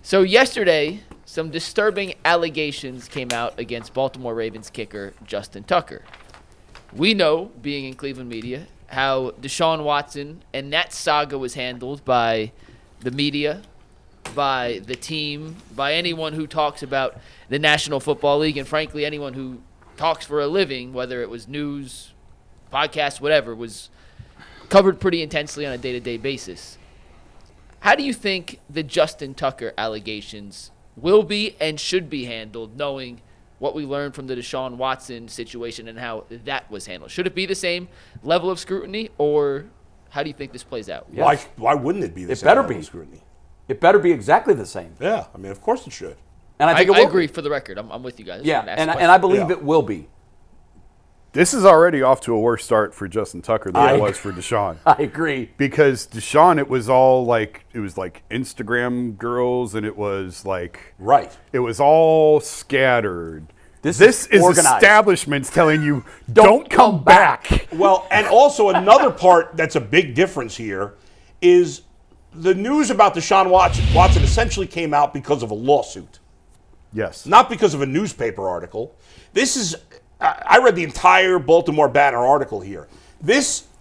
So yesterday, some disturbing allegations came out against Baltimore Ravens kicker Justin Tucker. We know, being in Cleveland media, how Deshaun Watson and that saga was handled by the media, by the team, by anyone who talks about the National Football League, and frankly, anyone who talks for a living, whether it was news, podcasts, whatever, was covered pretty intensely on a day-to-day basis. How do you think the Justin Tucker allegations will be and should be handled, knowing what we learned from the Deshaun Watson situation and how that was handled? Should it be the same level of scrutiny, or how do you think this plays out? Yes. Why wouldn't it be the same level of scrutiny? It better be exactly the same. Yeah, I mean, of course it should. And I think I agree, for the record. I'm with you guys. Yeah, and I believe it will be. This is already off to a worse start for Justin Tucker than it was for Deshaun. I agree. Because Deshaun, it was like Instagram girls, and it was like it was all scattered. This is organized. Establishments telling you don't come back. Well, and also another part that's a big difference here is the news about Deshaun Watson essentially came out because of a lawsuit. Yes. Not because of a newspaper article. I read the entire Baltimore Banner article here.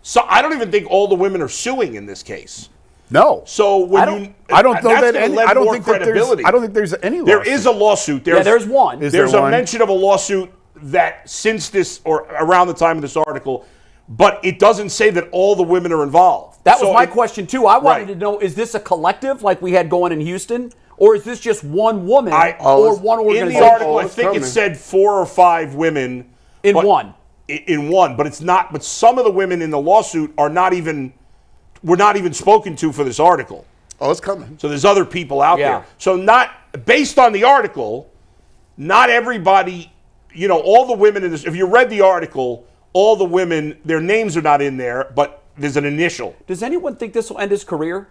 So I don't even think all the women are suing in this case. No. So I don't think there's any lawsuit. There is a lawsuit. There's one. There's a mention of a lawsuit that since this or around the time of this article, but it doesn't say that all the women are involved. That was my question too. I wanted to know, is this a collective like we had going in Houston? Or is this just one woman or one organization? In the article, I think it said 4 or 5 women. In one. In one, but it's not. But some of the women in the lawsuit were not even spoken to for this article. Oh, it's coming. So there's other people out there. So based on the article, not everybody, all the women in this, if you read the article, all the women, their names are not in there, but there's an initial. Does anyone think this will end his career?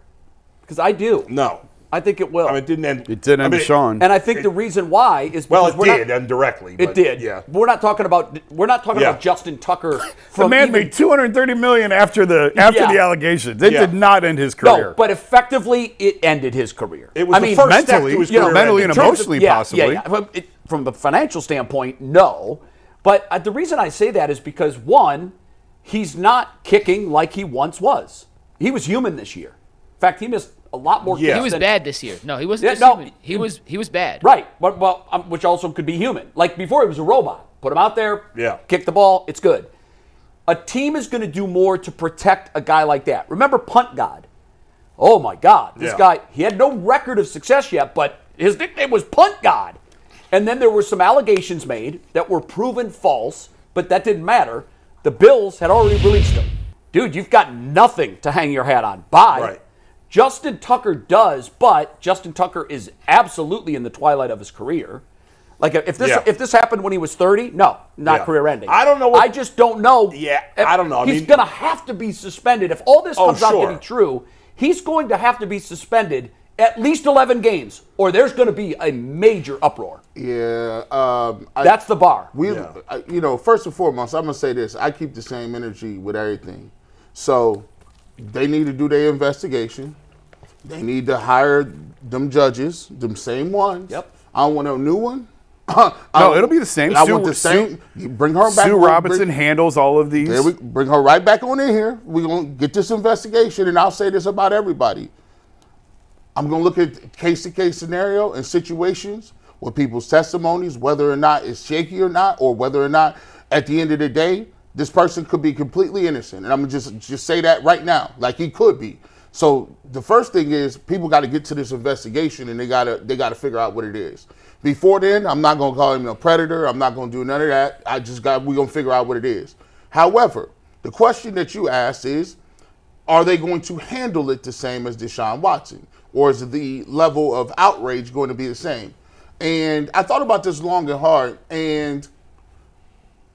Because I do. No. I think it will. I mean, it didn't end. It did end Deshaun. And I think the reason why is because it did end directly. It did. Yeah. We're not talking about Justin Tucker. The man made $230 million after the allegations. It did not end his career. No, but effectively it ended his career. It was the first step to his career. Mentally and emotionally, possibly. Yeah. From a financial standpoint, no. But the reason I say that is because, one, he's not kicking like he once was. He was human this year. In fact, he missed a lot more kicks. He was bad this year. No, he wasn't human. He was bad. Right. Which also could be human. Like before, he was a robot. Put him out there, kick the ball, it's good. A team is going to do more to protect a guy like that. Remember Punt God? Oh, my God. This guy, he had no record of success yet, but his nickname was Punt God. And then there were some allegations made that were proven false, but that didn't matter. The Bills had already released him. Dude, you've got nothing to hang your hat on. Bye. Right. Justin Tucker does, but Justin Tucker is absolutely in the twilight of his career. Like if this happened when he was 30, no, not career ending. I don't know. I just don't know. Yeah, I don't know. He's going to have to be suspended. If all this comes out to be true, he's going to have to be suspended at least 11 games, or there's going to be a major uproar. Yeah. That's the bar. First and foremost, I'm going to say this. I keep the same energy with everything. So they need to do their investigation. They need to hire them judges, them same ones. Yep. I don't want a new one. No, it'll be the same. I want the same. Bring her back. Sue Robinson handles all of these. Bring her right back on in here. We're going to get this investigation, and I'll say this about everybody. I'm going to look at case-to-case scenario and situations with people's testimonies, whether or not it's shaky or not, or whether or not, at the end of the day, this person could be completely innocent. And I'm going to just say that right now, like he could be. So the first thing is people got to get to this investigation, and they got to figure out what it is. Before then, I'm not going to call him a predator. I'm not going to do none of that. We're going to figure out what it is. However, the question that you asked is, are they going to handle it the same as Deshaun Watson? Or is the level of outrage going to be the same? And I thought about this long and hard, and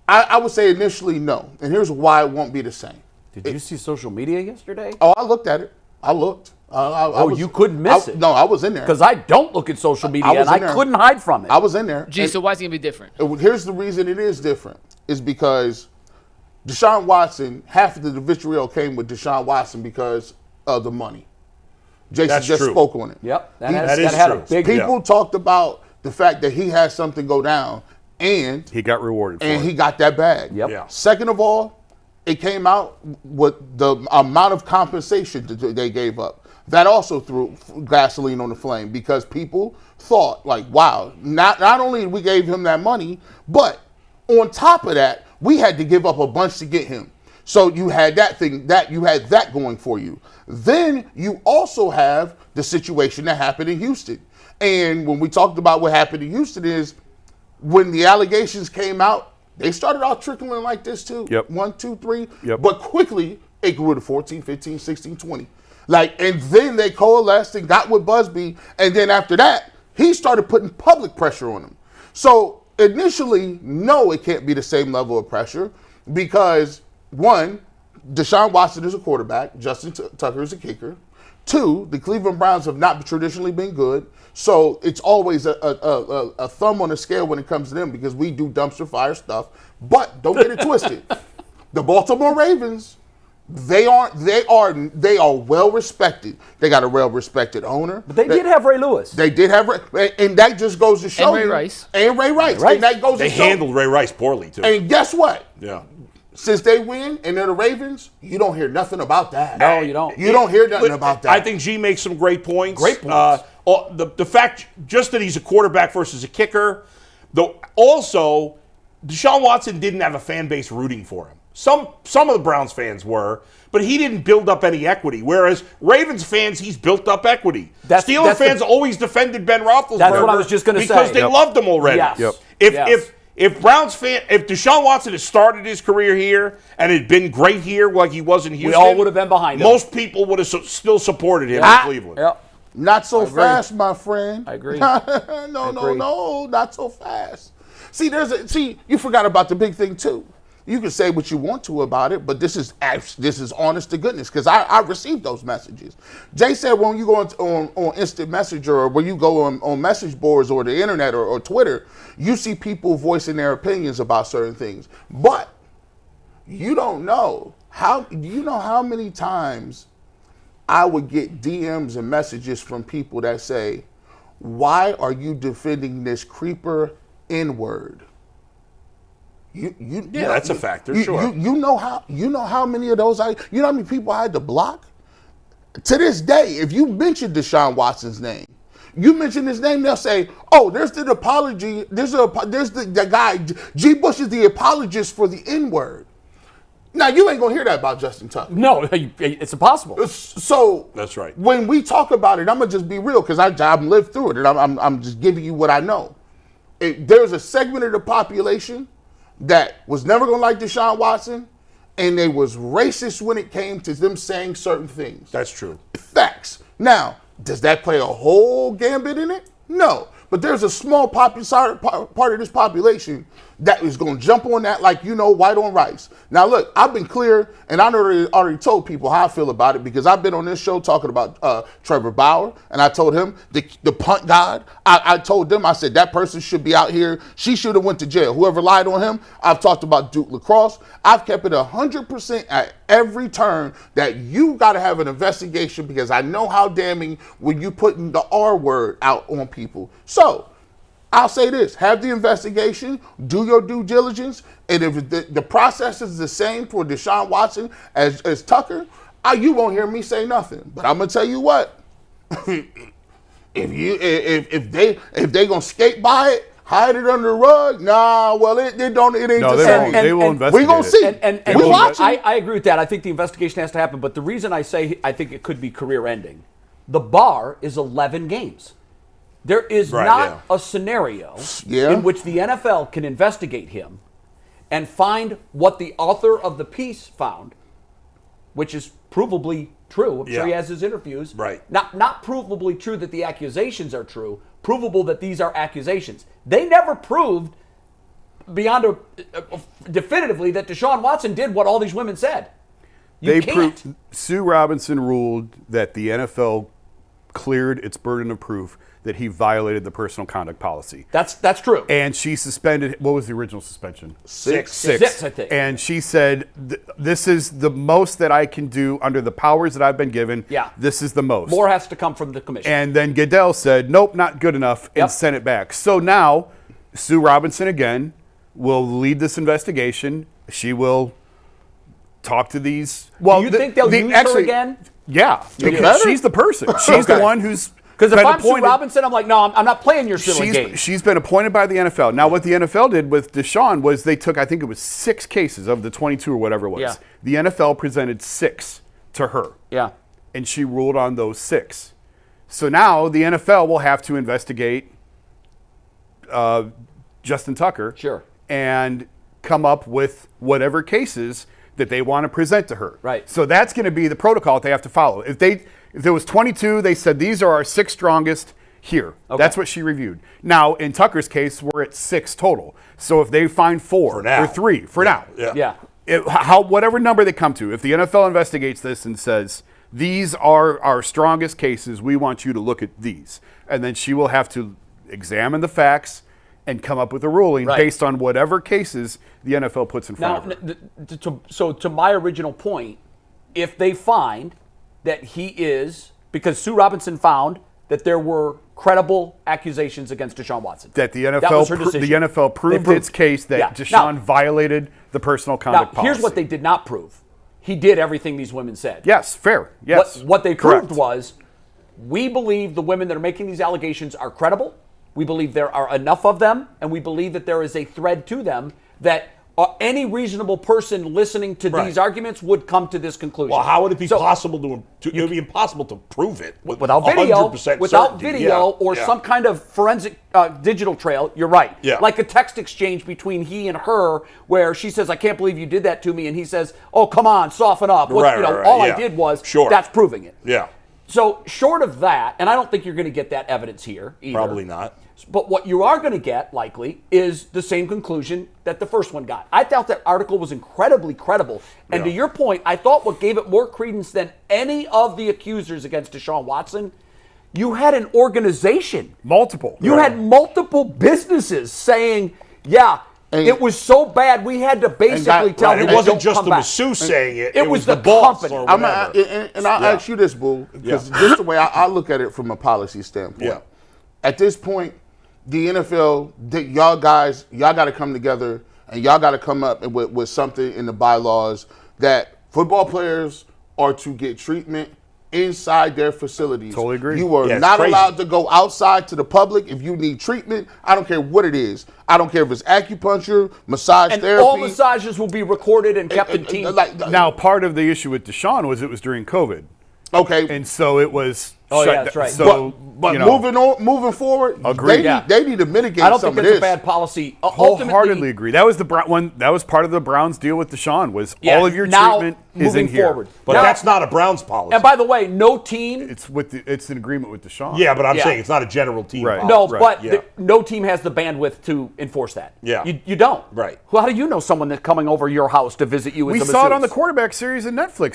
I would say initially no. And here's why it won't be the same. Did you see social media yesterday? Oh, I looked at it. I looked. You couldn't miss it. No, I was in there. Because I don't look at social media, and I couldn't hide from it. I was in there. So why is it going to be different? Here's the reason it is different. Is because Deshaun Watson, half of the vitriol came with Deshaun Watson because of the money. Jason just spoke on it. Yep, That had true. a big. People talked about the fact that he had something go down, and he got rewarded for it. he got that bag. Yep. Yeah. Second of all, it came out with the amount of compensation that they gave up. That also threw gasoline on the flame because people thought, like, wow, not only we gave him that money, but on top of that, we had to give up a bunch to get him. So you had that going for you. Then you also have the situation that happened in Houston. And when we talked about what happened in Houston is when the allegations came out, they started out trickling like this too. Yep. 1, 2, 3. Yep. But quickly, it grew to 14, 15, 16, 20. And then they coalesced and got with Busby. And then after that, he started putting public pressure on him. So initially, no, it can't be the same level of pressure because, one, Deshaun Watson is a quarterback. Justin Tucker is a kicker. 2, the Cleveland Browns have not traditionally been good. So it's always a thumb on the scale when it comes to them because we do dumpster fire stuff. But don't get it twisted. The Baltimore Ravens, they are well respected. They got a well respected owner. But they did have Ray Lewis. They did have and that just goes to show Ray you. Rice. And Ray Rice. Right. And that goes They to show. handled Ray Rice poorly too. And guess what? Yeah. Since they win and they're the Ravens, you don't hear nothing about that. No, you don't. You don't hear nothing about that. I think G makes some great points. Great points. The fact just that he's a quarterback versus a kicker, though also Deshaun Watson didn't have a fan base rooting for him. Some of the Browns fans were, but he didn't build up any equity. Whereas Ravens fans, he's built up equity. Steelers fans always defended Ben Roethlisberger. That's what I was just gonna say. because they loved him already. Yes. Yep. If Deshaun Watson had started his career here and had been great here like he was in Houston, We all would have been behind him. Most people would have still supported him in Cleveland. Yep. Not so fast, my friend. I agree. No, not so fast. See, you forgot about the big thing too. You can say what you want to about it, but this is honest to goodness because I received those messages. Jay said when you go on instant messenger or when you go on message boards or the internet or Twitter, you see people voicing their opinions about certain things, but you don't know how. Do you know how many times I would get DMs and messages from people that say, "Why are you defending this creeper N-word?" That's a factor. Sure. You know how many of those you know how many people I had to block? To this day, if you mention Deshaun Watson's name, you mention his name, they'll say, "Oh, there's the apology. There's the guy G. Bush is the apologist for the N-word." Now you ain't gonna hear that about Justin Tucker. No, it's impossible. So that's right. When we talk about it, I'm gonna just be real because I've lived through it, and I'm just giving you what I know. There's a segment of the population that was never going to like Deshaun Watson, and they was racist when it came to them saying certain things. That's true. Facts. Now, does that play a whole gambit in it? No. But there's a small part of this population that is going to jump on that like, white on rice. Now, look, I've been clear, and I already told people how I feel about it because I've been on this show talking about Trevor Bauer, and I told him the punt god. I told them, I said, that person should be out here. She should have went to jail. Whoever lied on him. I've talked about Duke Lacrosse. I've kept it 100% at every turn that you got to have an investigation because I know how damning when you putting the R word out on people. So, I'll say this, have the investigation, do your due diligence, and if the process is the same for Deshaun Watson as Tucker, you won't hear me say nothing. But I'm going to tell you what, if they going to skate by it, hide it under the rug, nah, well, it ain't the same. They will investigate. We're going to see. And we watching. I agree with that. I think the investigation has to happen. But the reason I say I think it could be career ending, the bar is 11 games. There is not a scenario in which the NFL can investigate him and find what the author of the piece found, which is provably true. I'm sure he has his interviews. Right. Not provably true that the accusations are true, provable that these are accusations. They never proved beyond definitively that Deshaun Watson did what all these women said. You can't. Sue Robinson ruled that the NFL cleared its burden of proof that he violated the personal conduct policy. That's true. And she suspended. What was the original suspension? 6, I think. And she said, "This is the most that I can do under the powers that I've been given. Yeah. This is the most. More has to come from the commission." And then Goodell said, "Nope, not good enough," and sent it back. So now, Sue Robinson again will lead this investigation. She will talk to these. Well, do you think they'll use her again? Yeah, because she's the person. She's the one who's. Because if I'm Sue Robinson, I'm like, no, I'm not playing your silly game. She's been appointed by the NFL. Now, what the NFL did with Deshaun was they took, I think it was 6 cases of the 22 or whatever it was. Yeah. The NFL presented 6 to her. Yeah. And she ruled on those 6. So now the NFL will have to investigate Justin Tucker. Sure. And come up with whatever cases that they want to present to her. Right. So that's going to be the protocol that they have to follow. If there was 22, they said these are our 6 strongest here. Okay. That's what she reviewed. Now, in Tucker's case, we're at 6 total. So if they find 4 or 3 for now, whatever number they come to, if the NFL investigates this and says these are our strongest cases, we want you to look at these, and then she will have to examine the facts and come up with a ruling based on whatever cases the NFL puts in front of her. So to my original point, if they find that he is, because Sue Robinson found that there were credible accusations against Deshaun Watson. That the NFL, that was her decision. The NFL proved its case that Deshaun violated the personal conduct policy. Here's what they did not prove. He did everything these women said. Yes, fair. Yes. What they proved was, we believe the women that are making these allegations are credible. We believe there are enough of them, and we believe that there is a thread to them that any reasonable person listening to these arguments would come to this conclusion. Well, how would it be possible to? It would be impossible to prove it without video, or some kind of forensic digital trail. You're right. Yeah. Like a text exchange between he and her, where she says, "I can't believe you did that to me," and he says, "Oh, come on, soften up." All I did was that's proving it. Yeah. So short of that, and I don't think you're going to get that evidence here either. Probably not. But what you are going to get, likely, is the same conclusion that the first one got. I thought that article was incredibly credible. And to your point, I thought what gave it more credence than any of the accusers against Deshaun Watson, you had an organization. Multiple. You had multiple businesses saying, it was so bad we had to basically tell him it wasn't just the masseuse saying it. It was the boss company. And I'll ask you this, Boo, because this is the way I look at it from a policy standpoint. Yeah. At this point, the NFL, y'all got to come together and y'all got to come up with something in the bylaws that football players are to get treatment inside their facilities. Totally agree. You are not allowed to go outside to the public if you need treatment. I don't care what it is. I don't care if it's acupuncture, massage therapy. And all massages will be recorded and kept in teams. Now, part of the issue with Deshaun was it was during COVID. Okay. And so it was. That's right. So, but moving forward, they need to mitigate. I don't think that's a bad policy. Wholeheartedly agree. That was the one. That was part of the Browns' deal with Deshaun. Was all of your treatment is in here. Forward. But that's not a Browns policy. And by the way, no team. It's an agreement with Deshaun. Yeah, but I'm saying it's not a general team policy. No, but no team has the bandwidth to enforce that. Yeah, you don't. Right. Well, how do you know someone that's coming over your house to visit you? We saw it on the quarterback series in Netflix.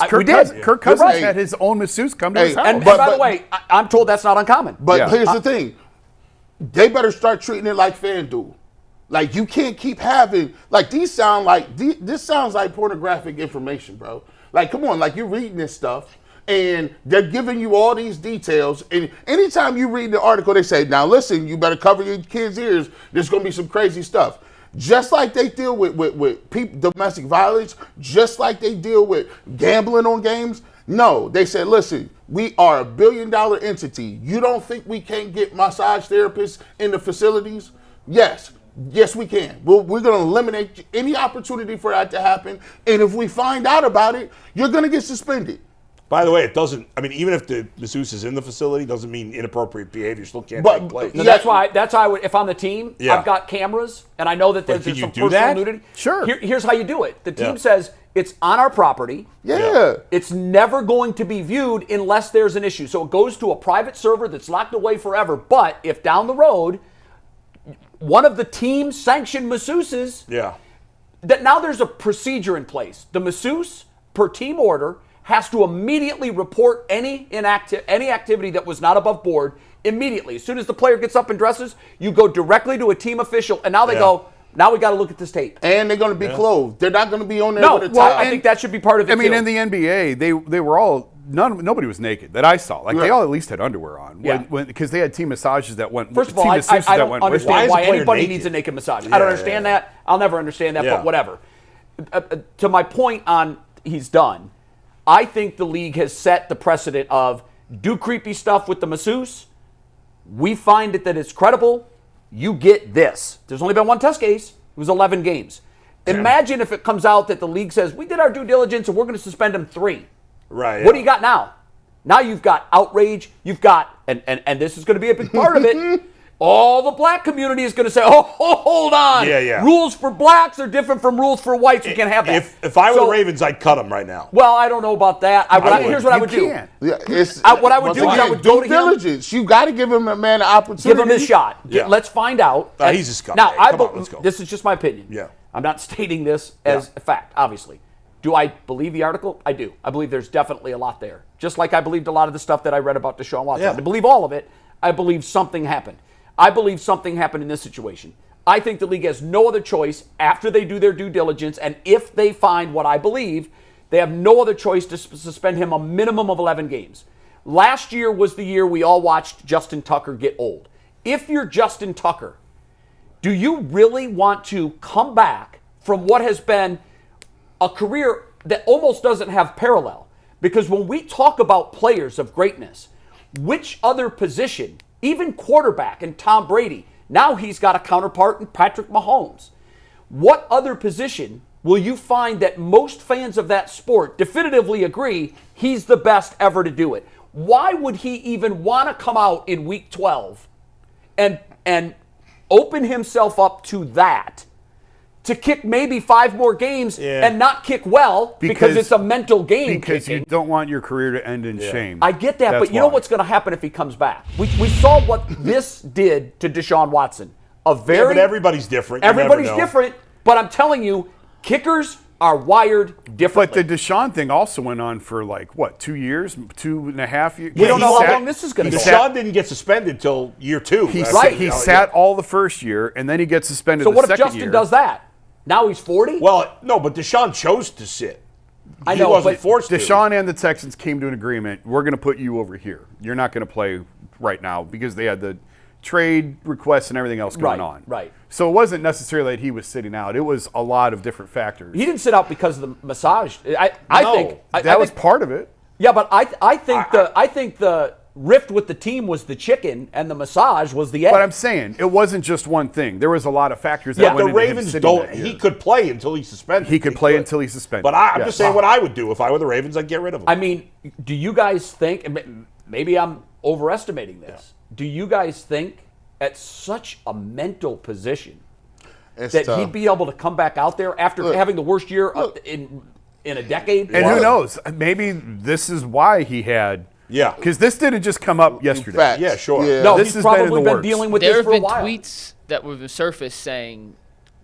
Kirk Cousins had his own masseuse come to his house. And by the way, I'm told that's not uncommon. But here's the thing. They better start treating it like FanDuel. Like, you can't keep having, like, this sounds like pornographic information, bro. Like, come on, like, you're reading this stuff, and they're giving you all these details, and anytime you read the article, they say, now listen, you better cover your kids' ears, there's going to be some crazy stuff. Just like they deal with domestic violence, just like they deal with gambling on games, no, they said, listen, we are $1 billion entity. You don't think we can't get massage therapists in the facilities? Yes, we can. We're going to eliminate any opportunity for that to happen. And if we find out about it, you're going to get suspended. By the way, it doesn't. I mean, even if the masseuse is in the facility, doesn't mean inappropriate behavior still can't take place. No, that's why. If I'm the team, I've got cameras, and I know that there's some personal nudity. Sure. Here's how you do it. The team says it's on our property. Yeah. It's never going to be viewed unless there's an issue. So it goes to a private server that's locked away forever. But if down the road, one of the team-sanctioned masseuses, that now there's a procedure in place. The masseuse, per team order, has to immediately report any activity that was not above board immediately. As soon as the player gets up and dresses, you go directly to a team official, and now they go, now we got to look at this tape. And they're going to be clothed. They're not going to be on there No, with a well, tie. I think that should be part of it, I mean, too. in the NBA, they were all nobody was naked that I saw. Like they all at least had underwear on. Yeah. Because they had team massages that went. First of all, I don't understand why anybody needs a naked massage. I don't understand that. I'll never understand that, but whatever. To my point on he's done, I think the league has set the precedent of do creepy stuff with the masseuse. We find it that it's credible. You get this. There's only been one test case. It was 11 games. Imagine if it comes out that the league says, we did our due diligence and we're going to suspend him 3. Right. What do you got now? Now you've got outrage. You've got, and this is going to be a big part of it, all the black community is going to say, oh, hold on. Rules for blacks are different from rules for whites. We can't have that. If I were the Ravens, I'd cut them right now. Well, I don't know about that. Here's what I would do. What I would do is I would go to diligence. You got to give him a man an opportunity. Give him his shot. Let's find out. He's a scumbag. Now, Let's go. This is just my opinion. Yeah. I'm not stating this as a fact, obviously. Do I believe the article? I do. I believe there's definitely a lot there. Just like I believed a lot of the stuff that I read about Deshaun Watson. I believe all of it. I believe something happened. I believe something happened in this situation. I think the league has no other choice after they do their due diligence, and if they find what I believe, they have no other choice to suspend him a minimum of 11 games. Last year was the year we all watched Justin Tucker get old. If you're Justin Tucker, do you really want to come back from what has been a career that almost doesn't have parallel? Because when we talk about players of greatness, which other position, even quarterback and Tom Brady, now he's got a counterpart in Patrick Mahomes. What other position will you find that most fans of that sport definitively agree he's the best ever to do it? Why would he even want to come out in week 12 and open himself up to that, to kick maybe 5 more games and not kick well because it's a mental game? Because you don't want your career to end in shame. I get that, but you know what's going to happen if he comes back? We saw what this did to Deshaun Watson. But everybody's different. Everybody's different, but I'm telling you, kickers are wired differently. But the Deshaun thing also went on for 2 years, 2.5 years. We don't know how long this is going to go. Deshaun didn't get suspended till year 2. He sat all the first year, and then he gets suspended the second year. So what if Justin does that? Now he's 40? Well, no, but Deshaun chose to sit. I know, he wasn't forced to. Deshaun and the Texans came to an agreement. We're going to put you over here. You're not going to play right now because they had the trade requests and everything else going on. Right. So it wasn't necessarily that he was sitting out. It was a lot of different factors. He didn't sit out because of the massage. I think that was part of it. Yeah, but I think the rift with the team was the chicken and the massage was the egg. But I'm saying it wasn't just one thing. There was a lot of factors that went into him sitting that year. He could play until he's suspended. He could play until he's suspended. But I'm just saying what I would do if I were the Ravens. I'd get rid of him. I mean, do you guys think, and maybe I'm overestimating this, do you guys think at such a mental position that he'd be able to come back out there after having the worst year in a decade? And who knows? Maybe this is why he had... Yeah. Because this didn't just come up yesterday. Facts. Yeah, sure. Yeah. No, This he's has probably been in the been dealing with There this have for a been while. tweets that were surfaced saying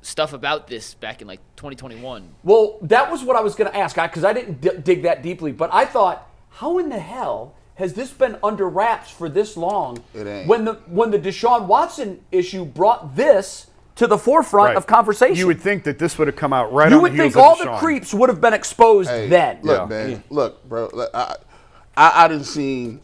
stuff about this back in 2021. Well, that was what I was going to ask, because I didn't dig that deeply. But I thought, how in the hell has this been under wraps for this long? It ain't. When the Deshaun Watson issue brought this to the forefront of conversation. You would think that this would have come out right You on the would heels think all of Deshaun. the creeps would have been exposed then. Look, man. Look, bro. I didn't see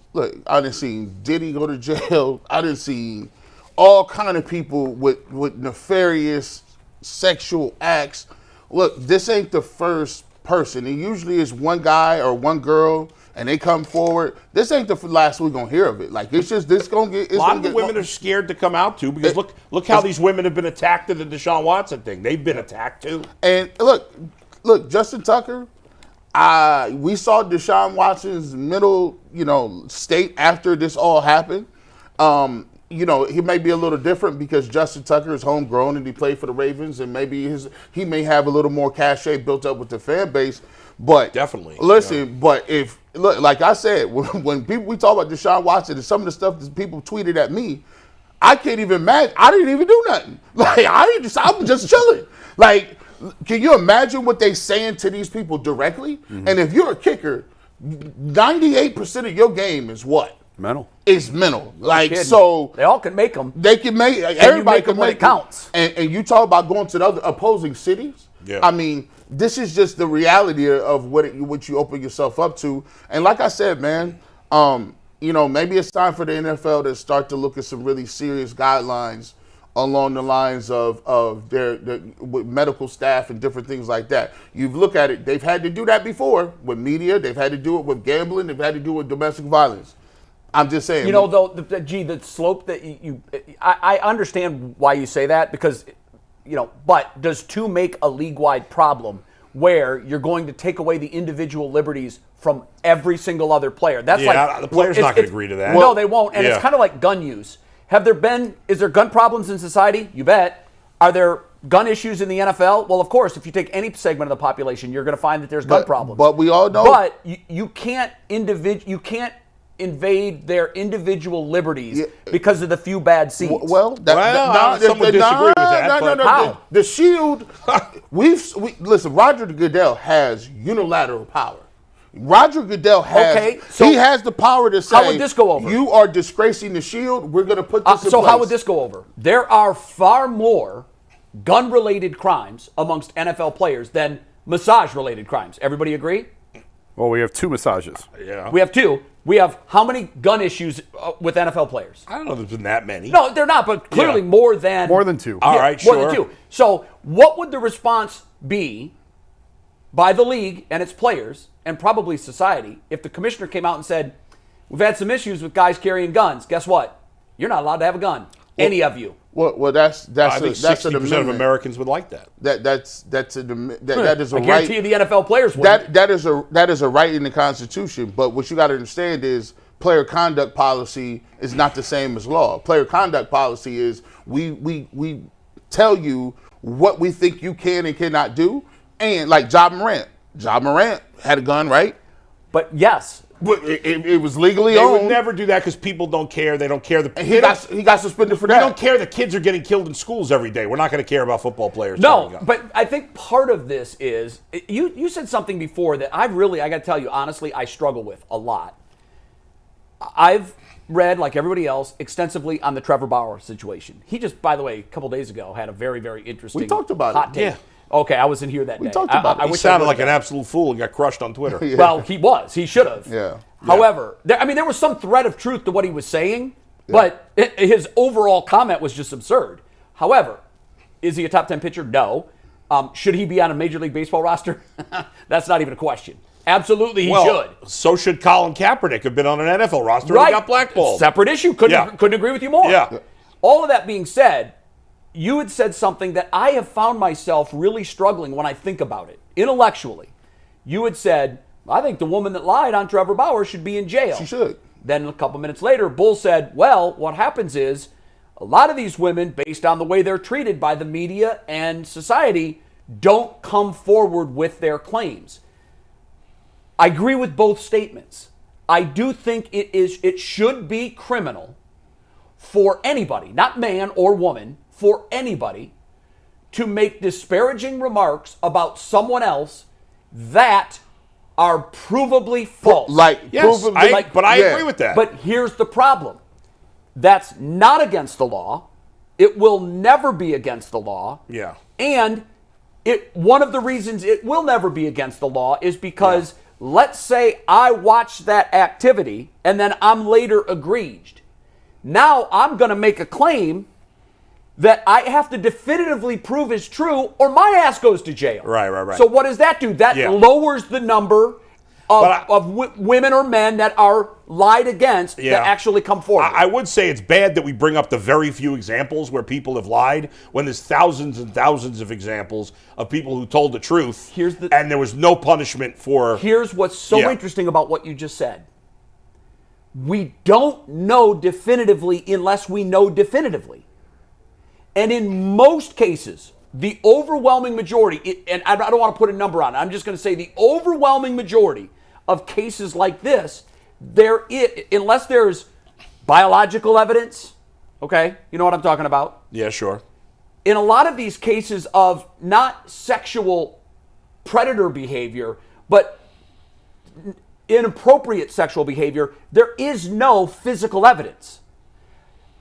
Diddy go to jail. I didn't see all kind of people with nefarious sexual acts. Look, this ain't the first person. It usually is one guy or one girl, and they come forward. This ain't the last we're gonna hear of it. Like it's just this gonna get. A lot of the women are scared to come out too because look how these women have been attacked in the Deshaun Watson thing. They've been attacked too. And look, Justin Tucker. We saw Deshaun Watson's mental, state after this all happened. He may be a little different because Justin Tucker is homegrown and he played for the Ravens, and maybe he may have a little more cachet built up with the fan base. But definitely, listen. But like I said, when we talk about Deshaun Watson and some of the stuff that people tweeted at me, I can't even imagine. I didn't even do nothing. Like I'm just chilling. Like. Can you imagine what they saying to these people directly? Mm-hmm. And if you're a kicker, 98% of your game is what? Mental. It's mental. Like, kidding. so They all can make them. they can make, everybody make them can when make it counts. And you talk about going to the other opposing cities. Yeah. I mean, this is just the reality of what you open yourself up to. And like I said, man, maybe it's time for the NFL to start to look at some really serious guidelines along the lines of their with medical staff and different things like that. You look at it, they've had to do that before with media. They've had to do it with gambling. They've had to do it with domestic violence. I'm just saying. Though, the slope that I understand why you say that because, but does two make a league-wide problem where you're going to take away the individual liberties from every single other player? That's the player's not going to agree to that. No, they won't. And it's kind of like gun use. Is there gun problems in society? You bet. Are there gun issues in the NFL? Well, of course, if you take any segment of the population, you're going to find that there's gun problems. But we all know. But you can't invade their indiviable liberties because of the few bad seeds. Some would disagree with that. How? The Shield, listen, Roger Goodell has unilateral power. Roger Goodell has he has the power to say, how would this go over? You are disgracing the Shield. We're going to put this in place. So how would this go over? There are far more gun-related crimes amongst NFL players than massage-related crimes. Everybody agree? Well, we have 2 massages. Yeah. We have 2. We have how many gun issues with NFL players? I don't know if there's been that many. No, they're not, but clearly more than 2. All right, sure. More than 2. So what would the response be by the league and its players and probably society if the commissioner came out and said, we've had some issues with guys carrying guns. Guess what? You're not allowed to have a gun. Any of you. Well, that's I think 60% of Americans would like that. That is a I right. guarantee you the NFL players would. That is a right in the Constitution. But what you got to understand is player conduct policy is not the same as law. Player conduct policy is we tell you what we think you can and cannot do. And like Ja Morant had a gun, right? But yes. It was legally They owned. would never do that because people don't care. They don't care. He got suspended for that. We don't care that kids are getting killed in schools every day. We're not going to care about football players. No, but I think part of this is, you said something before that I got to tell you, honestly, I struggle with a lot. I've read, like everybody else, extensively on the Trevor Bauer situation. He just, by the way, a couple days ago had a very, very interesting We talked about hot it. take. Yeah. Okay, I wasn't here that day. We talked about it. He sounded like an absolute fool and got crushed on Twitter. Yeah. Well, he was. He should have. Yeah. However, there was some thread of truth to what he was saying, but his overall comment was just absurd. However, is he a top 10 pitcher? No. Should he be on a Major League Baseball roster? That's not even a question. Absolutely, he should. So should Colin Kaepernick have been on an NFL roster Right. and he got blackballed. Separate issue. Couldn't agree with you more. Yeah. All of that being said, you had said something that I have found myself really struggling when I think about it, intellectually. You had said, I think the woman that lied on Trevor Bauer should be in jail. She should. Then a couple minutes later, Bull said, well, what happens is a lot of these women, based on the way they're treated by the media and society, don't come forward with their claims. I agree with both statements. I do think it should be criminal for anybody, not man or woman, for anybody to make disparaging remarks about someone else that are provably false. But I agree with that. But here's the problem. That's not against the law. It will never be against the law. Yeah. And one of the reasons it will never be against the law is because let's say I watch that activity and then I'm later egreged. Now I'm going to make a claim that I have to definitively prove is true or my ass goes to jail. Right. So what does that do? That lowers the number of women or men that are lied against that actually come forward. I would say it's bad that we bring up the very few examples where people have lied when there's thousands and thousands of examples of people who told the truth and there was no punishment for... Here's what's so interesting about what you just said. We don't know definitively unless we know definitively. And in most cases, the overwhelming majority, and I don't want to put a number on it, I'm just going to say the overwhelming majority of cases like this, unless there's biological evidence, okay, you know what I'm talking about? Yeah, sure. In a lot of these cases of not sexual predator behavior, but inappropriate sexual behavior, there is no physical evidence.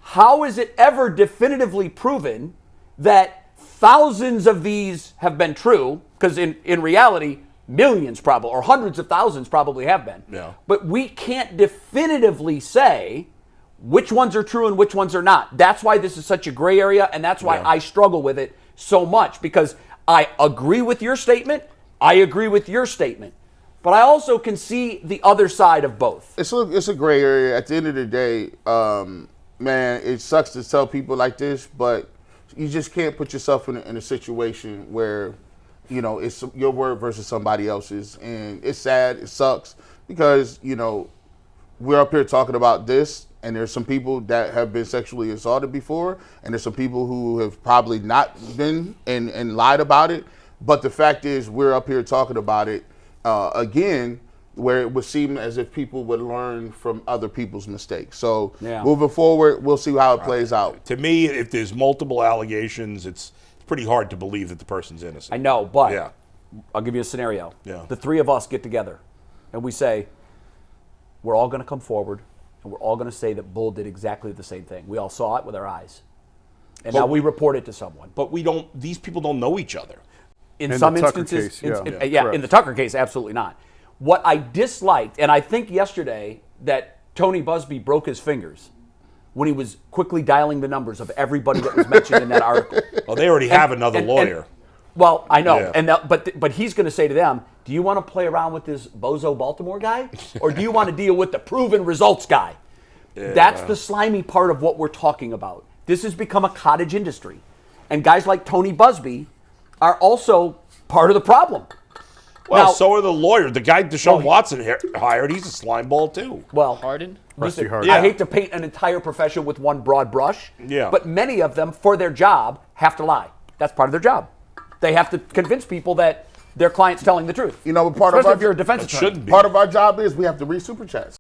How is it ever definitively proven that thousands of these have been true? Because in reality, millions probably, or hundreds of thousands probably have been. Yeah. But we can't definitively say which ones are true and which ones are not. That's why this is such a gray area, and that's why I struggle with it so much, because I agree with your statement, I agree with your statement, but I also can see the other side of both. It's a gray area. At the end of the day, man, it sucks to tell people like this, but you just can't put yourself in a situation where, you know, it's your word versus somebody else's. And it's sad, it sucks, because, you know, we're up here talking about this, and there's some people that have been sexually assaulted before, and there's some people who have probably not been and lied about it. But the fact is, we're up here talking about it again, where it would seem as if people would learn from other people's mistakes. So moving forward, we'll see how it plays out. To me, if there's multiple allegations, it's pretty hard to believe that the person's innocent. I know, but I'll give you a scenario. The three of us get together and we say, we're all going to come forward and we're all going to say that Bull did exactly the same thing. We all saw it with our eyes. And now we report it to someone. But these people don't know each other. In some instances, in the Tucker case, absolutely not. What I disliked, and I think yesterday that Tony Busby broke his fingers when he was quickly dialing the numbers of everybody that was mentioned in that article. Well, they already have another lawyer. Well, I know, but he's going to say to them, do you want to play around with this bozo Baltimore guy, or do you want to deal with the proven results guy? That's the slimy part of what we're talking about. This has become a cottage industry, and guys like Tony Busby are also part of the problem. Well, so are the lawyers. The guy Deshaun Watson hired, he's a slime ball too. Well, Harden? Rusty Harden. I hate to paint an entire profession with one broad brush, but many of them, for their job, have to lie. That's part of their job. They have to convince people that their client's telling the truth. You know, Especially if you're a defense attorney. Part of our job is we have to read super chats.